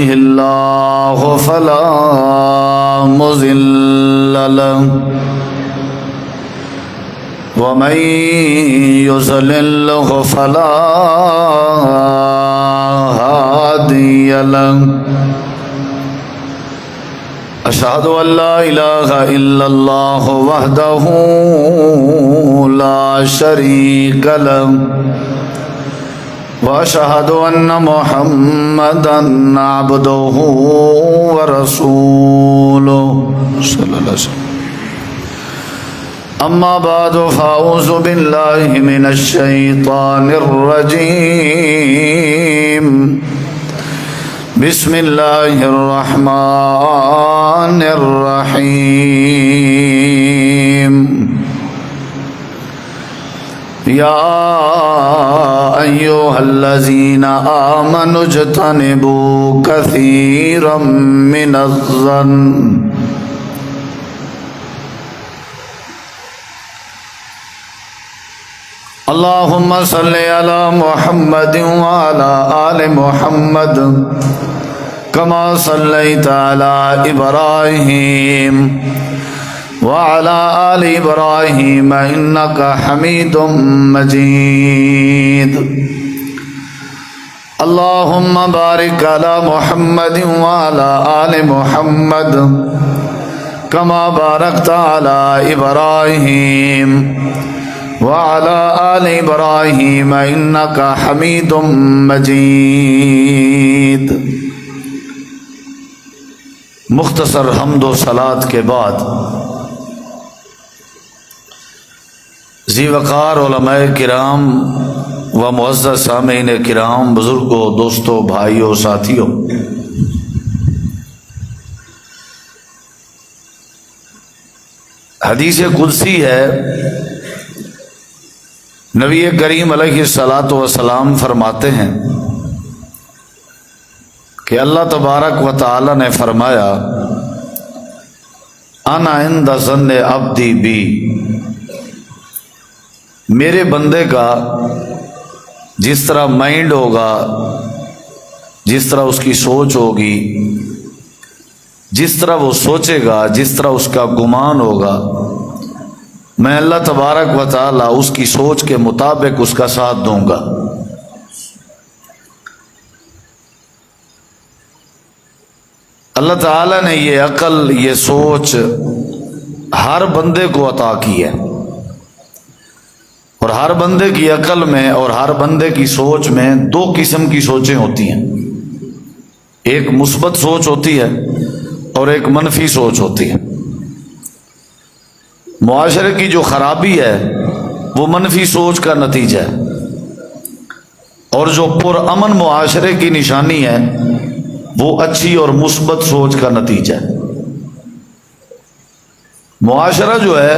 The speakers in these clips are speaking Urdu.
يهده الله فلا مضل له ومن يضلل فلا هادي له أشهد أن لا إله إلا الله وحده لا شريك له وأشهد أن محمدا عبده ورسوله صلى الله عليه وسلم أما بعد فأعوذ بالله من الشيطان الرجيم بسم الله الرحمن الرحيم يا أيها الذين آمنوا اجتنبوا كثيرا من الظن اللهم صل على محمد وعلى آل محمد كما صليت على إبراهيم وعلى آل إبراهيم إنك حميد مجيد اللهم بارك على محمد وعلى آل محمد كما باركت على إبراهيم وعلى آل إبراهيم إنك حميد مجيد۔ مختصر حمد و صلات کے بعد ذی وقار علماء کرام و معزز سامعین کرام، بزرگوں، دوستوں، بھائیوں، ساتھیوں، حدیث قدسی ہے، نبی کریم علیہ الصلاۃ والسلام فرماتے ہیں کہ اللہ تبارک و تعالی نے فرمایا انا عند ظن عبدی بی، میرے بندے کا جس طرح مائنڈ ہوگا، جس طرح اس کی سوچ ہوگی، جس طرح وہ سوچے گا، جس طرح اس کا گمان ہوگا، میں اللہ تبارک و تعالی اس کی سوچ کے مطابق اس کا ساتھ دوں گا۔ اللہ تعالی نے یہ عقل، یہ سوچ ہر بندے کو عطا کی ہے، اور ہر بندے کی عقل میں اور ہر بندے کی سوچ میں دو قسم کی سوچیں ہوتی ہیں، ایک مثبت سوچ ہوتی ہے اور ایک منفی سوچ ہوتی ہے۔ معاشرے کی جو خرابی ہے وہ منفی سوچ کا نتیجہ ہے، اور جو پرامن معاشرے کی نشانی ہے وہ اچھی اور مثبت سوچ کا نتیجہ ہے۔ معاشرہ جو ہے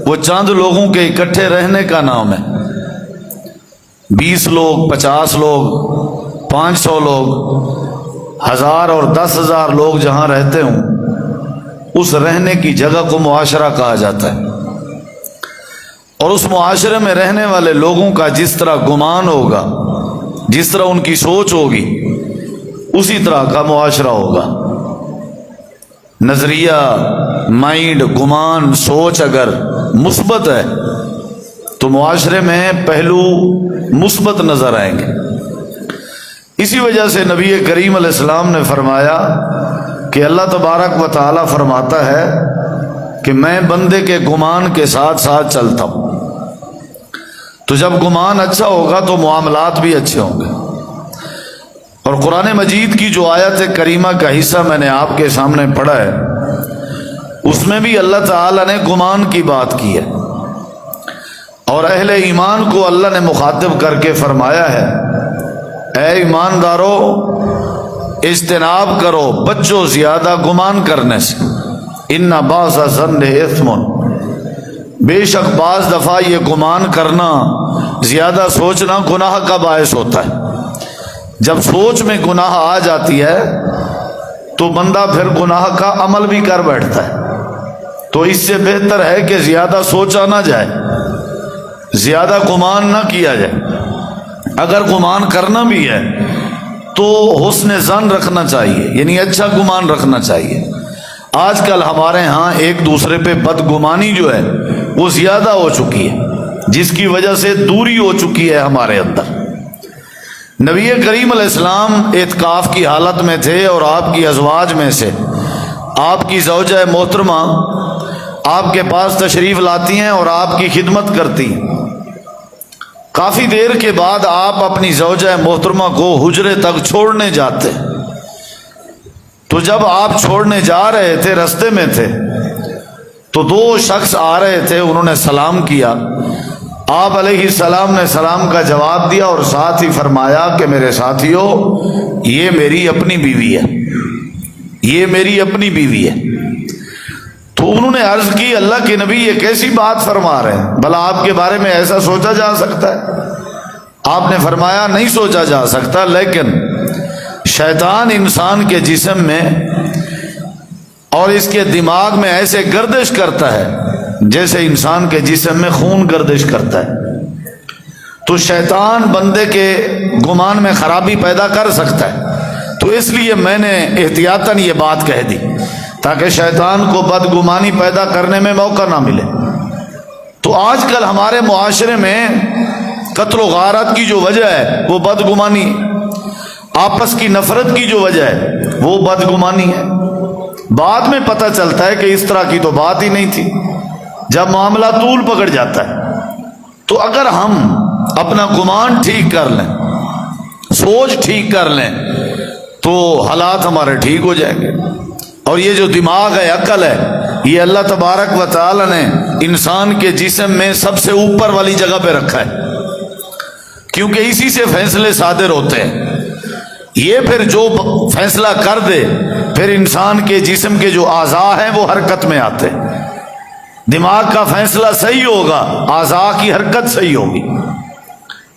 وہ چند لوگوں کے اکٹھے رہنے کا نام ہے۔ 20 لوگ، 50 لوگ، 500 لوگ، 1000 اور 10,000 لوگ جہاں رہتے ہوں، اس رہنے کی جگہ کو معاشرہ کہا جاتا ہے، اور اس معاشرے میں رہنے والے لوگوں کا جس طرح گمان ہوگا، جس طرح ان کی سوچ ہوگی، اسی طرح کا معاشرہ ہوگا۔ نظریہ، مائنڈ، گمان، سوچ اگر مثبت ہے تو معاشرے میں پہلو مثبت نظر آئیں گے۔ اسی وجہ سے نبی کریم علیہ السلام نے فرمایا کہ اللہ تبارک و تعالی فرماتا ہے کہ میں بندے کے گمان کے ساتھ ساتھ چلتا ہوں، تو جب گمان اچھا ہوگا تو معاملات بھی اچھے ہوں گے۔ اور قرآن مجید کی جو آیت کریمہ کا حصہ میں نے آپ کے سامنے پڑھا ہے، اس میں بھی اللہ تعالی نے گمان کی بات کی ہے، اور اہل ایمان کو اللہ نے مخاطب کر کے فرمایا ہے اے ایماندارو، اجتناب کرو، بچو زیادہ گمان کرنے سے، ان بعض الظن اثم، بے شک بعض دفعہ یہ گمان کرنا، زیادہ سوچنا گناہ کا باعث ہوتا ہے۔ جب سوچ میں گناہ آ جاتی ہے تو بندہ پھر گناہ کا عمل بھی کر بیٹھتا ہے، تو اس سے بہتر ہے کہ زیادہ سوچا نہ جائے، زیادہ گمان نہ کیا جائے۔ اگر گمان کرنا بھی ہے تو حسن ظن رکھنا چاہیے، یعنی اچھا گمان رکھنا چاہیے۔ آج کل ہمارے ہاں ایک دوسرے پہ بدگمانی جو ہے وہ زیادہ ہو چکی ہے، جس کی وجہ سے دوری ہو چکی ہے ہمارے اندر۔ نبی کریم علیہ السلام اعتکاف کی حالت میں تھے اور آپ کی ازواج میں سے آپ کی زوجہ محترمہ آپ کے پاس تشریف لاتی ہیں اور آپ کی خدمت کرتی ہیں۔ کافی دیر کے بعد آپ اپنی زوجہ محترمہ کو حجرے تک چھوڑنے جاتے، تو جب آپ چھوڑنے جا رہے تھے، رستے میں تھے، تو دو شخص آ رہے تھے، انہوں نے سلام کیا۔ آپ علیہ السلام نے سلام کا جواب دیا اور ساتھ ہی فرمایا کہ میرے ساتھیو، یہ میری اپنی بیوی ہے، یہ میری اپنی بیوی ہے۔ تو انہوں نے عرض کی اللہ کے نبی یہ کیسی بات فرما رہے ہیں، بھلا آپ کے بارے میں ایسا سوچا جا سکتا ہے؟ آپ نے فرمایا نہیں سوچا جا سکتا، لیکن شیطان انسان کے جسم میں اور اس کے دماغ میں ایسے گردش کرتا ہے جیسے انسان کے جسم میں خون گردش کرتا ہے۔ تو شیطان بندے کے گمان میں خرابی پیدا کر سکتا ہے، تو اس لیے میں نے احتیاطاً یہ بات کہہ دی تاکہ شیطان کو بدگمانی پیدا کرنے میں موقع نہ ملے۔ تو آج کل ہمارے معاشرے میں قتل و غارت کی جو وجہ ہے وہ بدگمانی، آپس کی نفرت کی جو وجہ ہے وہ بدگمانی ہے۔ بعد میں پتہ چلتا ہے کہ اس طرح کی تو بات ہی نہیں تھی، جب معاملہ طول پکڑ جاتا ہے۔ تو اگر ہم اپنا گمان ٹھیک کر لیں، سوچ ٹھیک کر لیں، تو حالات ہمارے ٹھیک ہو جائیں گے۔ اور یہ جو دماغ ہے، عقل ہے، یہ اللہ تبارک و تعالی نے انسان کے جسم میں سب سے اوپر والی جگہ پہ رکھا ہے، کیونکہ اسی سے فیصلے صادر ہوتے ہیں۔ یہ پھر جو فیصلہ کر دے، پھر انسان کے جسم کے جو اعضاء ہیں وہ حرکت میں آتے ہیں۔ دماغ کا فیصلہ صحیح ہوگا، اعضاء کی حرکت صحیح ہوگی۔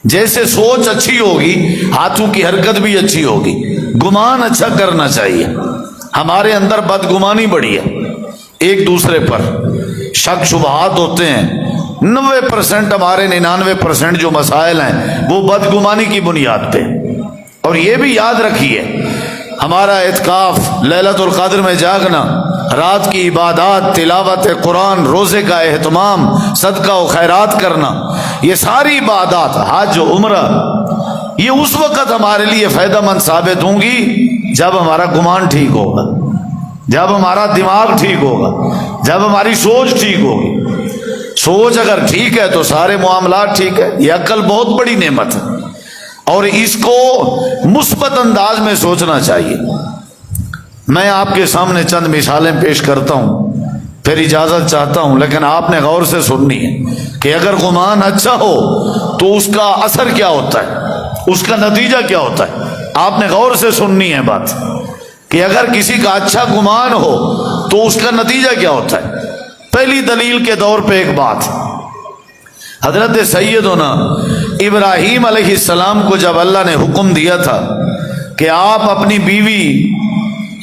جیسے سوچ اچھی ہوگی، ہاتھوں کی حرکت بھی اچھی ہوگی۔ گمان اچھا کرنا چاہیے۔ ہمارے اندر بدگمانی بڑی ہے، ایک دوسرے پر شک شبہات ہوتے ہیں۔ 90% ہمارے 99% جو مسائل ہیں وہ بدگمانی کی بنیاد پہ۔ اور یہ بھی یاد رکھیے، ہمارا اعتکاف، لیلۃ القدر میں جاگنا، رات کی عبادات، تلاوت قرآن، روزے کا اہتمام، صدقہ و خیرات کرنا، یہ ساری عبادات، حج و عمرہ، یہ اس وقت ہمارے لیے فائدہ مند ثابت ہوں گی جب ہمارا گمان ٹھیک ہوگا، جب ہمارا دماغ ٹھیک ہوگا، جب ہماری سوچ ٹھیک ہوگی۔ سوچ اگر ٹھیک ہے تو سارے معاملات ٹھیک ہے۔ یہ عقل بہت بڑی نعمت ہے اور اس کو مثبت انداز میں سوچنا چاہیے۔ میں آپ کے سامنے چند مثالیں پیش کرتا ہوں، پھر اجازت چاہتا ہوں، لیکن آپ نے غور سے سننی ہے کہ اگر گمان اچھا ہو تو اس کا اثر کیا ہوتا ہے، اس کا نتیجہ کیا ہوتا ہے۔ آپ نے غور سے سننی ہے بات کہ اگر کسی کا اچھا گمان ہو تو اس کا نتیجہ کیا ہوتا ہے۔ پہلی دلیل کے طور پہ ایک بات، حضرت سیدنا ابراہیم علیہ السلام کو جب اللہ نے حکم دیا تھا کہ آپ اپنی بیوی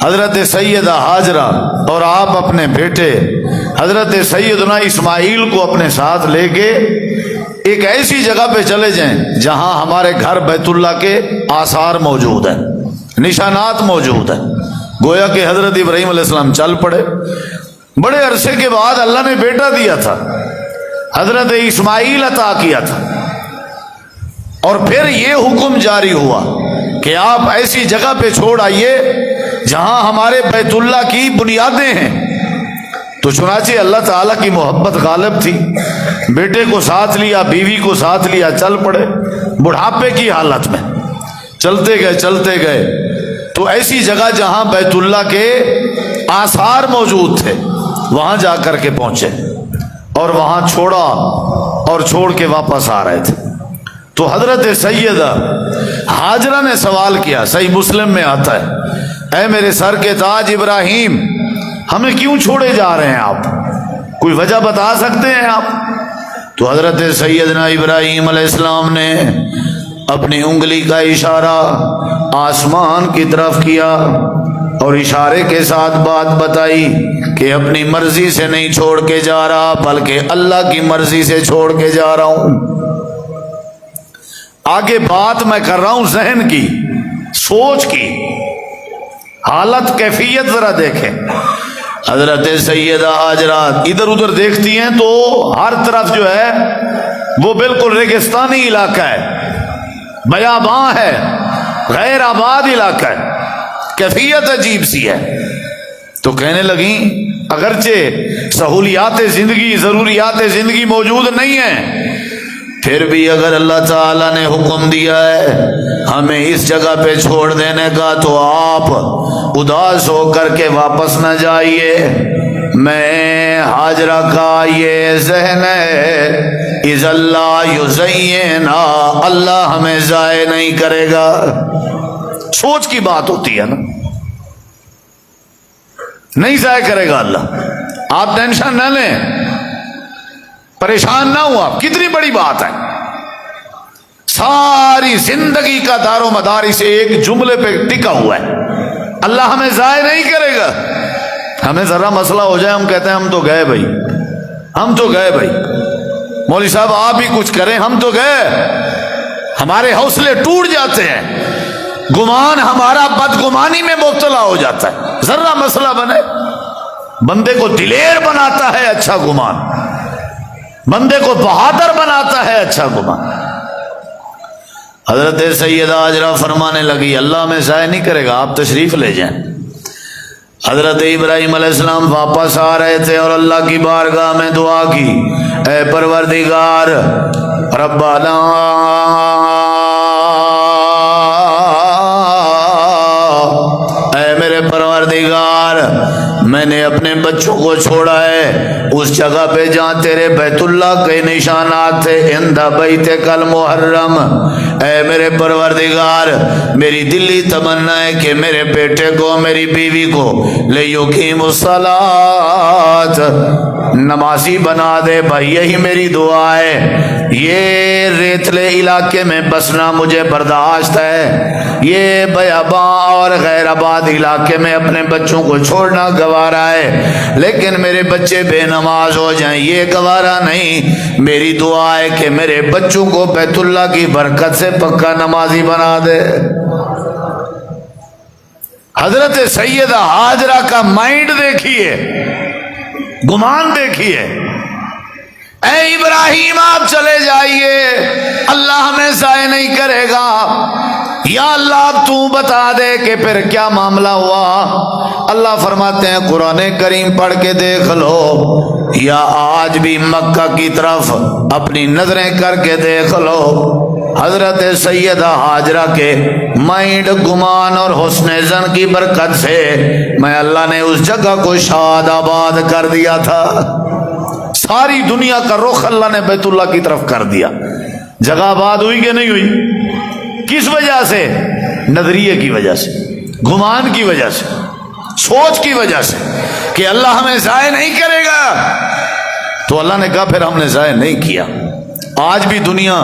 حضرت سیدہ ہاجرہ اور آپ اپنے بیٹے حضرت سیدنا اسماعیل کو اپنے ساتھ لے کے ایک ایسی جگہ پہ چلے جائیں جہاں ہمارے گھر بیت اللہ کے آثار موجود ہیں، نشانات موجود ہیں، گویا کہ حضرت ابراہیم علیہ السلام چل پڑے۔ بڑے عرصے کے بعد اللہ نے بیٹا دیا تھا، حضرت اسماعیل عطا کیا تھا، اور پھر یہ حکم جاری ہوا کہ آپ ایسی جگہ پہ چھوڑ آئیے جہاں ہمارے بیت اللہ کی بنیادیں ہیں۔ تو چنانچہ اللہ تعالیٰ کی محبت غالب تھی، بیٹے کو ساتھ لیا، بیوی کو ساتھ لیا، چل پڑے بڑھاپے کی حالت میں، چلتے گئے تو ایسی جگہ جہاں بیت اللہ کے آثار موجود تھے وہاں جا کر کے پہنچے اور وہاں چھوڑا اور چھوڑ کے واپس آ رہے تھے۔ تو حضرت سیدہ ہاجرہ نے سوال کیا، صحیح مسلم میں آتا ہے، اے میرے سر کے تاج ابراہیم، ہمیں کیوں چھوڑے جا رہے ہیں آپ؟ کوئی وجہ بتا سکتے ہیں آپ؟ تو حضرت سیدنا ابراہیم علیہ السلام نے اپنی انگلی کا اشارہ آسمان کی طرف کیا اور اشارے کے ساتھ بات بتائی کہ اپنی مرضی سے نہیں چھوڑ کے جا رہا بلکہ اللہ کی مرضی سے چھوڑ کے جا رہا ہوں۔ آگے بات میں کر رہا ہوں ذہن کی، سوچ کی حالت کیفیت ذرا دیکھیں. حضرت سیدہ حاجرہ ادھر ادھر دیکھتی ہیں تو ہر طرف جو ہے وہ بالکل ریگستانی علاقہ ہے, بیاباں ہے, غیر آباد علاقہ ہے, کیفیت عجیب سی ہے. تو کہنے لگیں اگرچہ سہولیات زندگی, ضروریات زندگی موجود نہیں ہیں, پھر بھی اگر اللہ تعالیٰ نے حکم دیا ہے ہمیں اس جگہ پہ چھوڑ دینے کا تو آپ اداس ہو کر کے واپس نہ جائیے. میں حاجرہ کا یہ ذہن ہے اذ اللہ یزینا, اللہ ہمیں ضائع نہیں کرے گا. سوچ کی بات ہوتی ہے نا, نہیں ضائع کرے گا اللہ. آپ ٹینشن نہ لیں, پریشان نہ ہو آپ. کتنی بڑی بات ہے, ساری زندگی کا دار و مدار اسے ایک جملے پہ ٹکا ہوا ہے, اللہ ہمیں ضائع نہیں کرے گا. ہمیں ذرا مسئلہ ہو جائے ہم کہتے ہیں ہم تو گئے بھائی, ہم تو گئے بھائی, مولوی صاحب آپ ہی کچھ کریں, ہم تو گئے. ہمارے حوصلے ٹوٹ جاتے ہیں, گمان ہمارا بدگمانی میں مبتلا ہو جاتا ہے. ذرا مسئلہ بنے, بندے کو دلیر بناتا ہے اچھا گمان, بندے کو بہادر بناتا ہے اچھا گمان. حضرت سیدہ حاجرہ فرمانے لگی اللہ میں ضائع نہیں کرے گا, آپ تشریف لے جائیں. حضرت ابراہیم علیہ السلام واپس آ رہے تھے اور اللہ کی بارگاہ میں دعا کی, اے پروردگار ربنا اے میرے پروردگار, میں نے اپنے بچوں کو چھوڑا ہے اس جگہ پہ جہاں تیرے بیت اللہ کے نشانات تھے, عند بیتک المحرم. اے میرے پروردگار میری دلی تمنا ہے کہ میرے بیٹے کو, میری بیوی کو لیقیم الصلاۃ, نمازی بنا دے. بھائی یہی میری دعا ہے. یہ ریتلے علاقے میں بسنا مجھے برداشت ہے, یہ بیاباں اور غیر آباد علاقے میں اپنے بچوں کو چھوڑنا گوارا ہے, لیکن میرے بچے بے نماز ہو جائیں یہ گوارا نہیں. میری دعا ہے کہ میرے بچوں کو بیت اللہ کی برکت سے پکا نمازی بنا دے. حضرت سیدہ حاجرہ کا مائنڈ دیکھیے, گمان دیکھیے. اے ابراہیم آپ چلے جائیے, اللہ ہمیں ضائع نہیں کرے گا. یا اللہ اب تو بتا دے کہ پھر کیا معاملہ ہوا. اللہ فرماتے ہیں قرآن کریم پڑھ کے دیکھ لو, یا آج بھی مکہ کی طرف اپنی نظریں کر کے دیکھ لو. حضرت سیدہ حاجرہ کے مائنڈ, گمان اور حسن ظن کی برکت سے میں اللہ نے اس جگہ کو شاد آباد کر دیا تھا. ساری دنیا کا رخ اللہ نے بیت اللہ کی طرف کر دیا. جگہ آباد ہوئی کہ نہیں ہوئی؟ کس وجہ سے؟ نظریے کی وجہ سے, گمان کی وجہ سے, سوچ کی وجہ سے کہ اللہ ہمیں ضائع نہیں کرے گا. تو اللہ نے کہا پھر ہم نے ضائع نہیں کیا. آج بھی دنیا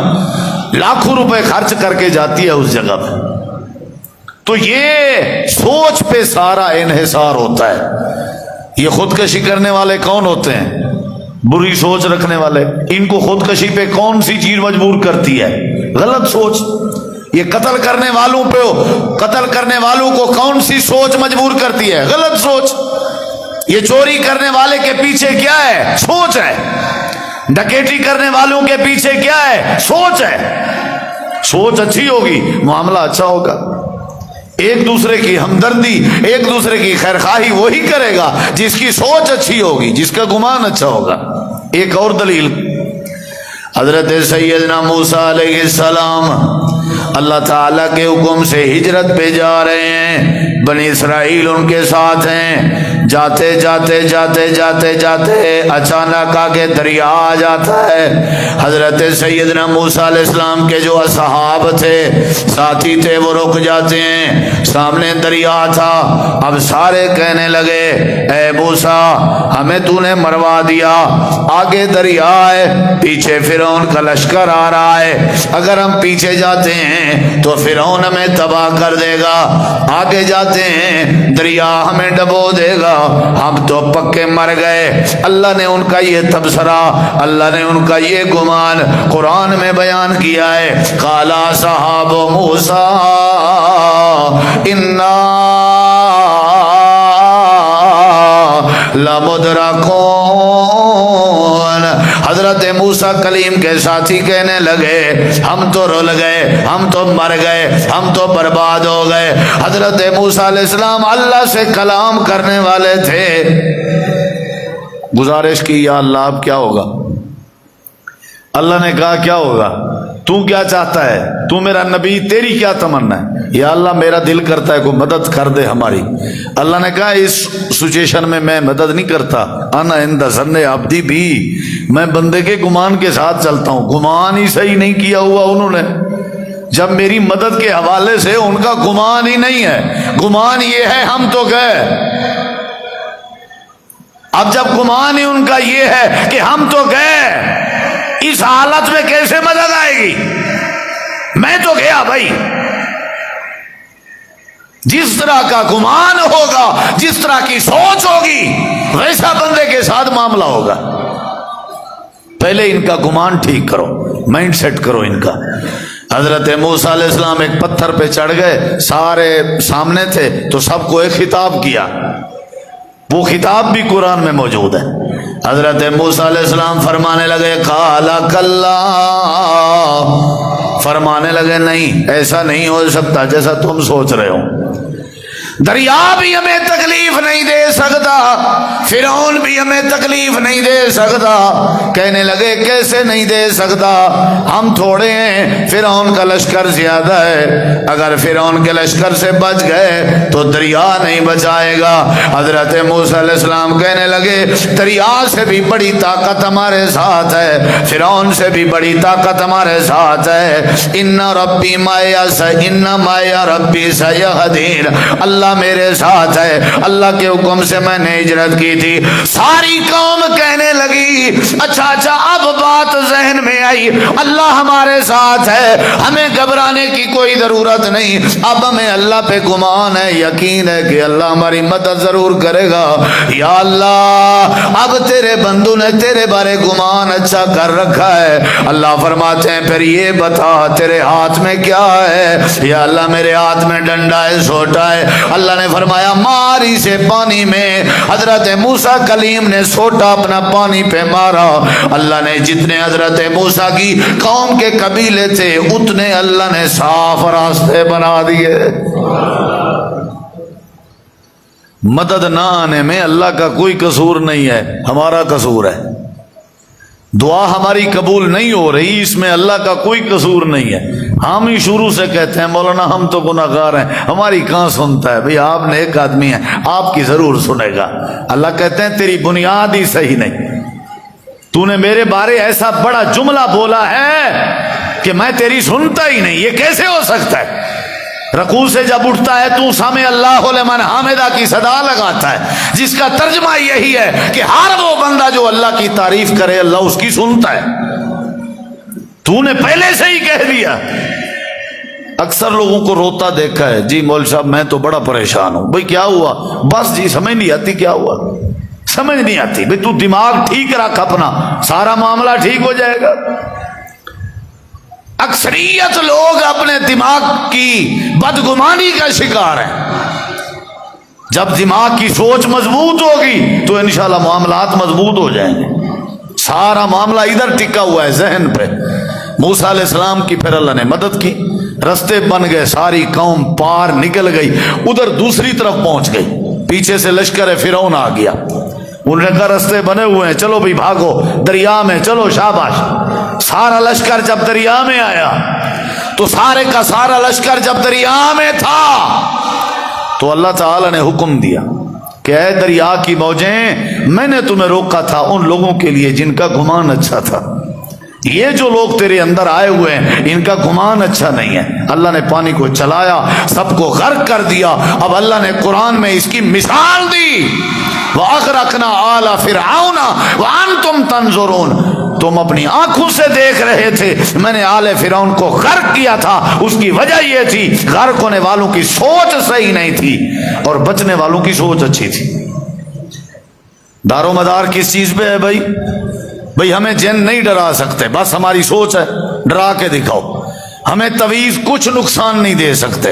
لاکھوں روپے خرچ کر کے جاتی ہے اس جگہ پہ. تو یہ سوچ پہ سارا انحصار ہوتا ہے. یہ خودکشی کرنے والے کون ہوتے ہیں؟ بری سوچ رکھنے والے. ان کو خودکشی پہ کون سی چیز مجبور کرتی ہے؟ غلط سوچ. یہ قتل کرنے والوں پہ, قتل کرنے والوں کو کون سی سوچ مجبور کرتی ہے؟ غلط سوچ. یہ چوری کرنے والے کے پیچھے کیا ہے؟ سوچ ہے. ڈکیٹی کرنے والوں کے پیچھے کیا ہے؟ سوچ ہے. سوچ اچھی ہوگی معاملہ اچھا ہوگا. ایک دوسرے کی ہمدردی, ایک دوسرے کی خیرخواہی وہی کرے گا جس کی سوچ اچھی ہوگی, جس کا گمان اچھا ہوگا. ایک اور دلیل, حضرت سیدنا موسیٰ علیہ السلام اللہ تعالیٰ کے حکم سے ہجرت پہ جا رہے ہیں. بنی اسرائیل ان کے ساتھ ہیں. جاتے جاتے جاتے جاتے جاتے اچانک آگے دریا آ جاتا ہے. حضرت سیدنا موسیٰ علیہ السلام کے جو اصحاب تھے, ساتھی تھے, وہ رک جاتے ہیں. سامنے دریا تھا. اب سارے کہنے لگے اے موسیٰ ہمیں تو نے مروا دیا, آگے دریا ہے, پیچھے فرعون کا لشکر آ رہا ہے. اگر ہم پیچھے جاتے ہیں تو فرعون ہمیں تباہ کر دے گا, آگے جاتے ہیں دریا ہمیں ڈبو دے گا, ہم تو پکے مر گئے. اللہ نے ان کا یہ تبصرہ, اللہ نے ان کا یہ گمان قرآن میں بیان کیا ہے. قال اصحاب موسیٰ انا لمدرکون۔ حضرت موسیٰ کلیم کے ساتھی کہنے لگے ہم تو رول گئے، ہم تو مر گئے، ہم تو برباد ہو گئے۔ حضرت موسیٰ علیہ السلام اللہ سے کلام کرنے والے تھے، گزارش کی یا اللہ اب کیا ہوگا؟ اللہ نے کہا کیا ہوگا؟ تو کیا چاہتا ہے؟ تو میرا نبی، تیری کیا تمنا ہے؟ یا اللہ میرا دل کرتا ہے کوئی مدد کر دے ہماری۔ اللہ نے کہا اس سچویشن میں میں مدد نہیں کرتا، انا عند ظن عبدی بھی، میں بندے کے گمان کے ساتھ چلتا ہوں۔ گمان ہی صحیح نہیں کیا ہوا انہوں نے، جب میری مدد کے حوالے سے ان کا گمان ہی نہیں ہے، گمان یہ ہے ہم تو گئے۔ اب جب گمان ہی ان کا یہ ہے کہ ہم تو گئے، اس حالت میں کیسے مدد آئے گی؟ میں تو گیا بھائی۔ جس طرح کا گمان ہوگا، جس طرح کی سوچ ہوگی، ویسا بندے کے ساتھ معاملہ ہوگا۔ پہلے ان کا گمان ٹھیک کرو، مائنڈ سیٹ کرو ان کا۔ حضرت موسیٰ علیہ السلام ایک پتھر پہ چڑھ گئے، سارے سامنے تھے تو سب کو ایک خطاب کیا، وہ خطاب بھی قرآن میں موجود ہے۔ حضرت موسیٰ علیہ السلام فرمانے لگے قال کلا، فرمانے لگے نہیں، ایسا نہیں ہو سکتا جیسا تم سوچ رہے ہو۔ دریا بھی ہمیں تکلیف نہیں دے سکتا، فرعون بھی ہمیں تکلیف نہیں دے سکتا۔ کہنے لگے کیسے نہیں دے سکتا؟ ہم تھوڑے ہیں، فرعون کا لشکر زیادہ ہے، اگر فرعون کے لشکر سے بچ گئے تو دریا نہیں بچائے گا۔ حضرت موسیٰ علیہ السلام کہنے لگے دریا سے بھی بڑی طاقت ہمارے ساتھ ہے، فرعون سے بھی بڑی طاقت ہمارے ساتھ ہے۔ ان ربی معی ربی سیہدین، اللہ میرے ساتھ ہے، اللہ کے حکم سے میں نے ہجرت کی تھی۔ ساری قوم کہنے لگی اچھا اب بات ذہن میں آئی، اللہ ہمارے ساتھ ہے، ہمیں گھبرانے کی کوئی ضرورت نہیں، اب ہمیں اللہ پہ گمان ہے، یقین ہے کہ اللہ ہماری مدد ضرور کرے گا۔ یا اللہ اب تیرے بندوں نے تیرے بارے گمان اچھا کر رکھا ہے۔ اللہ فرماتے ہیں پھر یہ بتا تیرے ہاتھ میں کیا ہے؟ یا اللہ میرے ہاتھ میں ڈنڈا ہے، سوٹا ہے۔ اللہ نے فرمایا ماری سے پانی میں حضرت موسیٰ کلیم نے سوٹا اپنا پانی پہ مارا، اللہ نے جتنے حضرت موسیٰ کی قوم کے قبیلے تھے اتنے اللہ نے صاف راستے بنا دیے۔ مدد نہ آنے میں اللہ کا کوئی قصور نہیں ہے، ہمارا قصور ہے۔ دعا ہماری قبول نہیں ہو رہی، اس میں اللہ کا کوئی قصور نہیں ہے۔ ہم ہی شروع سے کہتے ہیں مولانا ہم تو گناہگار ہیں، ہماری کہاں سنتا ہے؟ بھئی آپ نیک آدمی ہیں، آپ کی ضرور سنے گا۔ اللہ کہتے ہیں تیری بنیاد ہی صحیح نہیں، تو نے میرے بارے ایسا بڑا جملہ بولا ہے کہ میں تیری سنتا ہی نہیں، یہ کیسے ہو سکتا ہے؟ رکوع سے جب اٹھتا ہے تو سامع اللہ لمن حامدہ کی صدا لگاتا ہے، جس کا ترجمہ یہی ہے کہ ہر وہ بندہ جو اللہ کی تعریف کرے اللہ اس کی سنتا ہے۔ تو نے پہلے سے ہی کہہ دیا۔ اکثر لوگوں کو روتا دیکھا ہے، جی مول صاحب میں تو بڑا پریشان ہوں۔ بھئی کیا ہوا؟ بس جی سمجھ نہیں آتی کیا ہوا، سمجھ نہیں آتی۔ بھئی تو دماغ ٹھیک رکھ اپنا، سارا معاملہ ٹھیک ہو جائے گا۔ اکثریت لوگ اپنے دماغ کی بدگمانی کا شکار ہیں۔ جب دماغ کی سوچ مضبوط ہوگی تو انشاءاللہ معاملات مضبوط ہو جائیں گے۔ سارا معاملہ ادھر ٹکا ہوا ہے ذہن پہ۔ موسیٰ علیہ السلام کی پھر اللہ نے مدد کی، رستے بن گئے، ساری قوم پار نکل گئی، ادھر دوسری طرف پہنچ گئی، پیچھے سے لشکر فرعون آ گیا۔ انہوں نے کہا رستے بنے ہوئے ہیں، چلو بھائی بھاگو دریا میں، چلو شاباش۔ سارا لشکر جب دریا میں آیا تو سارے کا سارا لشکر جب دریا میں تھا تو اللہ تعالی نے حکم دیا کہ اے دریا کی موجیں، میں نے تمہیں روکا تھا ان لوگوں کے لیے جن کا گمان اچھا تھا۔ یہ جو لوگ تیرے اندر آئے ہوئے ہیں ان کا گمان اچھا نہیں ہے۔ اللہ نے پانی کو چلایا، سب کو غرق کر دیا۔ اب اللہ نے قرآن میں اس کی مثال دی، وَأَغْرَقْنَا آلَ فِرْعَوْنَ وَأَنْتُمْ تَنْظُرُونَ، تم اپنی آنکھوں سے دیکھ رہے تھے، میں نے آل فرعون کو غرق کیا تھا۔ اس کی وجہ یہ تھی غرق ہونے والوں کی سوچ صحیح نہیں تھی اور بچنے والوں کی سوچ اچھی تھی۔ دار و مدار کس چیز پہ ہے بھائی؟ بھائی ہمیں جن نہیں ڈرا سکتے، بس ہماری سوچ ہے، ڈرا کے دکھاؤ۔ ہمیں تویز کچھ نقصان نہیں دے سکتے،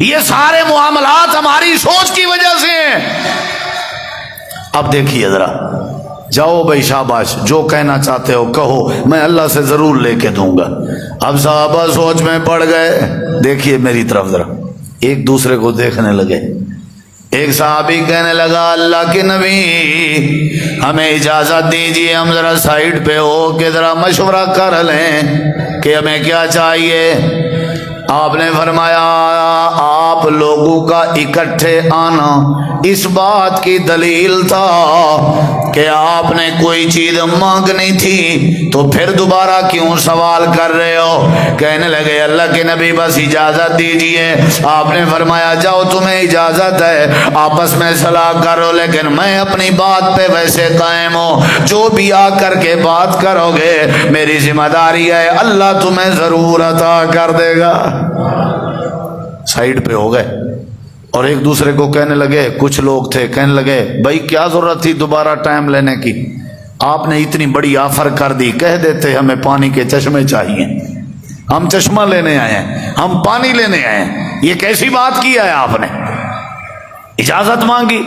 یہ سارے معاملات ہماری سوچ کی وجہ سے ہیں۔ اب دیکھیے ذرا، جاؤ بھائی شاباش، جو کہنا چاہتے ہو کہو، میں اللہ سے ضرور لے کے دوں گا۔ اب صحابہ سوچ میں پڑ گئے۔ دیکھیے میری طرف ذرا، ایک دوسرے کو دیکھنے لگے۔ ایک صحابی کہنے لگا اللہ کے نبی ہمیں اجازت دیجیے، ہم ذرا سائیڈ پہ ہو کے ذرا مشورہ کر لیں کہ ہمیں کیا چاہیے۔ آپ نے فرمایا آپ لوگوں کا اکٹھے آنا اس بات کی دلیل تھا کہ آپ نے کوئی چیز مانگنی تھی، تو پھر دوبارہ کیوں سوال کر رہے ہو؟ کہنے لگے اللہ کے نبی بس اجازت دیجئے۔ آپ نے فرمایا جاؤ تمہیں اجازت ہے، آپس میں صلاح کرو، لیکن میں اپنی بات پہ ویسے قائم ہوں، جو بھی آ کر کے بات کرو گے میری ذمہ داری ہے، اللہ تمہیں ضرور عطا کر دے گا۔ سائیڈ پہ ہو گئے اور ایک دوسرے کو کہنے لگے، کچھ لوگ تھے کہنے لگے بھائی کیا ضرورت تھی دوبارہ ٹائم لینے کی، آپ نے اتنی بڑی آفر کر دی، کہہ دیتے ہمیں پانی کے چشمے چاہیے، ہم چشمہ لینے آئے ہیں، ہم پانی لینے آئے ہیں، یہ کیسی بات کی ہے آپ نے، اجازت مانگی۔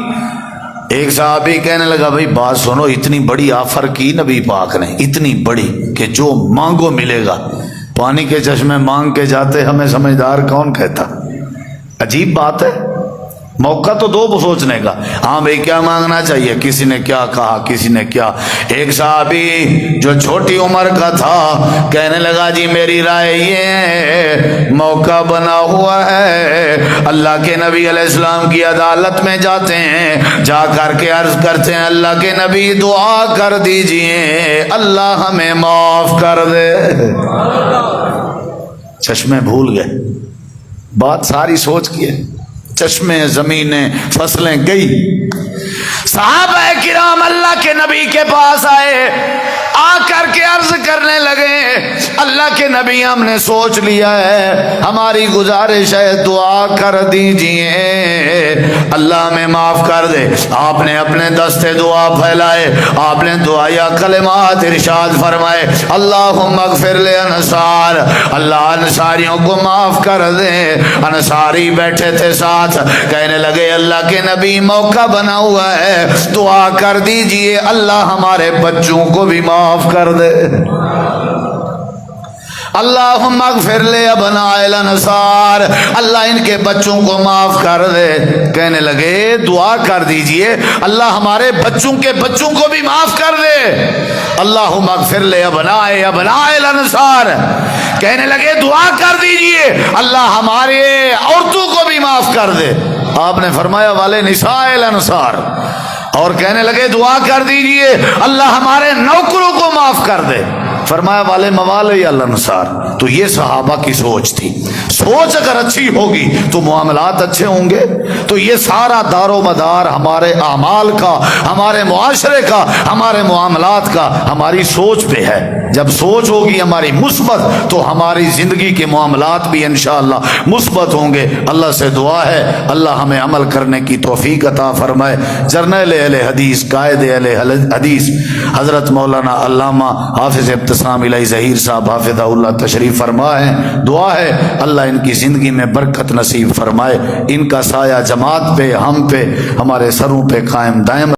ایک صحابی کہنے لگا بھائی بات سنو، اتنی بڑی آفر کی نبی پاک نے، اتنی بڑی کہ جو مانگو ملے گا، پانی کے چشمے مانگ کے جاتے ہمیں سمجھدار کون کہتا؟ عجیب بات ہے، موقع تو دو سوچنے کا، ہاں بھائی کیا مانگنا چاہیے، کسی نے کیا کہا، کسی نے کیا۔ ایک صحابی جو چھوٹی عمر کا تھا کہنے لگا جی میری رائے یہ ہے، موقع بنا ہوا ہے، اللہ کے نبی علیہ السلام کی عدالت میں جاتے ہیں، جا کر کے عرض کرتے ہیں اللہ کے نبی دعا کر دیجئے اللہ ہمیں معاف کر دے۔ چشمے بھول گئے، بات ساری سوچ کی ہے، چشمے زمینیں فصلیں گئی۔ صحابہ کرام اللہ کے نبی کے پاس آئے، آ کر کے عرض کرنے لگے اللہ کے نبی ہم نے سوچ لیا ہے، ہماری گزارش ہے دعا کر دیجئے اللہ میں معاف کر دے۔ آپ نے اپنے دستے دعا پھیلائے، آپ نے دعایا کلمات ارشاد فرمائے، اللہم اغفر لانصار، اللہ انصاریوں کو معاف کر دے۔ انصاری بیٹھے تھے ساتھ، کہنے لگے اللہ کے نبی موقع بنا ہوا ہے، دعا کر دیجئے اللہ ہمارے بچوں کو بھی معاف کر دے۔ اللہم اغفر لابناء الانصار، اللہ ان کے بچوں کو معاف کر دے۔ کہنے لگے دعا کر دیجئے اللہ ہمارے بچوں کے بچوں کو بھی معاف کر دے۔ اللہم اغفر لابناء الانصار، کہنے لگے دعا کر دیجئے اللہ ہمارے عورتوں کو بھی معاف کر دے۔ آپ نے فرمایا والے نساء الانصار، اور کہنے لگے دعا کر دیجئے اللہ ہمارے نوکروں کو معاف کر دے۔ فرمایا والے موالی الانصار۔ تو یہ صحابہ کی سوچ تھی، سوچ اگر اچھی ہوگی تو معاملات اچھے ہوں گے۔ تو یہ سارا دار و مدار ہمارے اعمال کا، ہمارے معاشرے کا، ہمارے معاملات کا ہماری سوچ پہ ہے۔ جب سوچ ہوگی ہماری مثبت تو ہماری زندگی کے معاملات بھی انشاءاللہ مثبت ہوں گے۔ اللہ سے دعا ہے اللہ ہمیں عمل کرنے کی توفیق عطا فرمائے۔ جرنیل اہل حدیث، قائد اہل حدیث حضرت مولانا علامہ حافظ ابتسام الہی ظہیر صاحب حافظہ اللہ تشریف فرما ہے، دعا ہے اللہ ان کی زندگی میں برکت نصیب فرمائے، ان کا سایہ جماعت پہ، ہم پہ، ہمارے سروں پہ قائم دائم